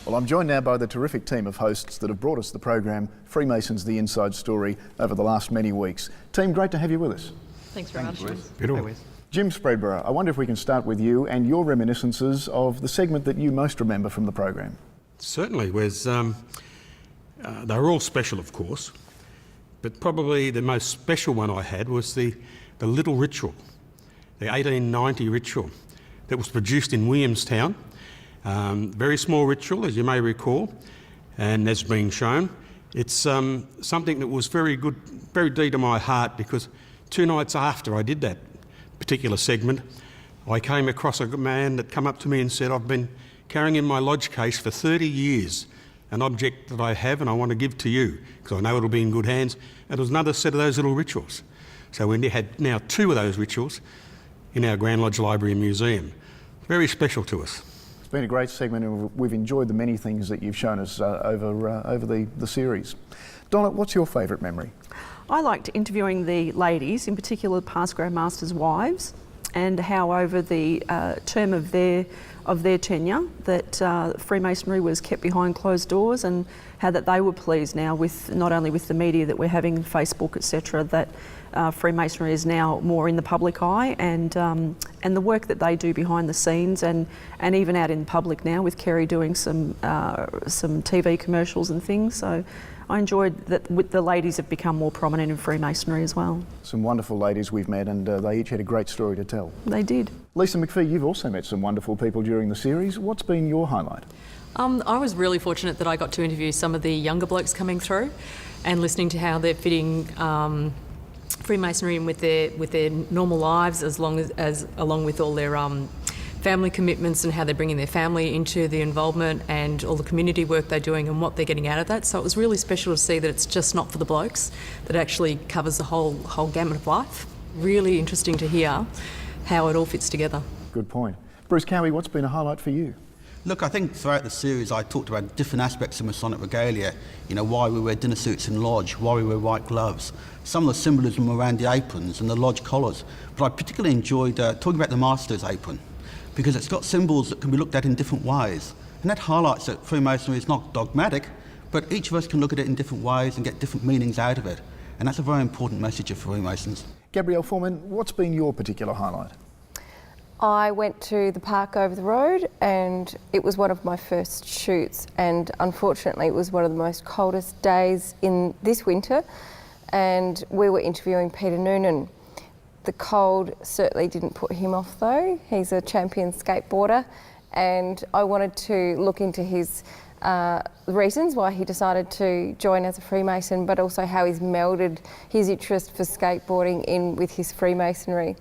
Well, I'm joined now by the terrific team of hosts that have brought us the program Freemasons, The Inside Story over the last many weeks. Team, great to have you with us. Thanks very much. Jim Spreadborough, I wonder if we can start with you and your reminiscences of the segment that you most remember from the program. Certainly, Wes. They were all special, of course, but probably the most special one I had was the little ritual, the 1890 ritual that was produced in Williamstown. Very small ritual, as you may recall, and as being shown, it's something that was very good, very dear to my heart, because 2 nights after I did that particular segment, I came across a man that come up to me and said, "I've been carrying in my lodge case for 30 years an object that I have and I want to give to you because I know it'll be in good hands." And it was another set of those little rituals. So we had now 2 of those rituals in our Grand Lodge Library and Museum. Very special to us. It's been a great segment and we've enjoyed the many things that you've shown us over the series. Donna, what's your favourite memory? I liked interviewing the ladies, in particular past Grand Masters' wives, and how over the term of their tenure that Freemasonry was kept behind closed doors, and how that they were pleased now with not only with the media that we're having, Facebook, etc., that Freemasonry is now more in the public eye, and the work that they do behind the scenes, and even out in public now with Carrie doing some TV commercials and things. So I enjoyed that the ladies have become more prominent in Freemasonry as well. Some wonderful ladies we've met, and they each had a great story to tell. They did. Lisa McPhee, you've also met some wonderful people during the series. What's been your highlight? I was really fortunate that I got to interview some of the younger blokes coming through, and listening to how they're fitting Freemasonry in with their normal lives, along with all their family commitments, and how they're bringing their family into the involvement and all the community work they're doing and what they're getting out of that. So it was really special to see that it's just not for the blokes, that it actually covers the whole gamut of life. Really interesting to hear how it all fits together. Good point. Bruce Cowie, what's been a highlight for you? Look, I think throughout the series I talked about different aspects of Masonic regalia. You know, why we wear dinner suits in lodge, why we wear white gloves, some of the symbolism around the aprons and the lodge collars. But I particularly enjoyed talking about the Master's apron, because it's got symbols that can be looked at in different ways. And that highlights that Freemasonry is not dogmatic, but each of us can look at it in different ways and get different meanings out of it. And that's a very important message of Freemasons. Gabrielle Foreman, what's been your particular highlight? I went to the park over the road, and it was one of my first shoots, and unfortunately it was one of the most coldest days in this winter, and we were interviewing Peter Noonan. The cold certainly didn't put him off though. He's a champion skateboarder, and I wanted to look into his reasons why he decided to join as a Freemason, but also how he's melded his interest for skateboarding in with his Freemasonry.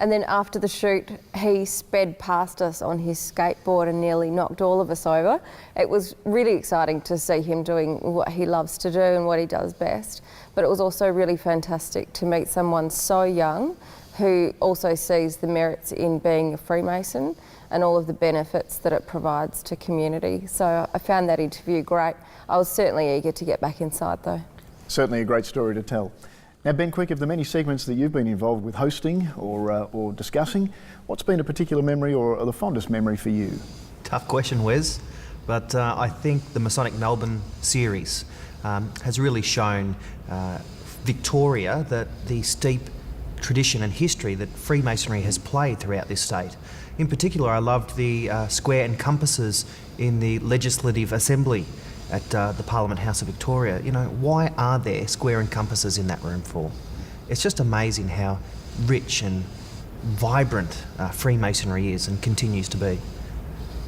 And then after the shoot, he sped past us on his skateboard and nearly knocked all of us over. It was really exciting to see him doing what he loves to do and what he does best. But it was also really fantastic to meet someone so young who also sees the merits in being a Freemason and all of the benefits that it provides to community. So I found that interview great. I was certainly eager to get back inside though. Certainly a great story to tell. Now, Ben Quick, of the many segments that you've been involved with hosting or discussing, what's been a particular memory or the fondest memory for you? Tough question, Wes, but I think the Masonic Melbourne series has really shown Victoria that the steep tradition and history that Freemasonry has played throughout this state. In particular, I loved the square and compasses in the Legislative Assembly at the Parliament House of Victoria. You know, why are there square and compasses in that room for? It's just amazing how rich and vibrant Freemasonry is and continues to be.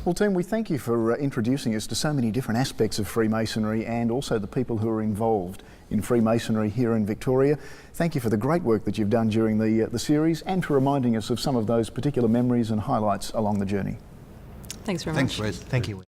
Well, team, we thank you for introducing us to so many different aspects of Freemasonry and also the people who are involved in Freemasonry here in Victoria. Thank you for the great work that you've done during the series and for reminding us of some of those particular memories and highlights along the journey. Thanks very much. Thanks, Wes. Thank you.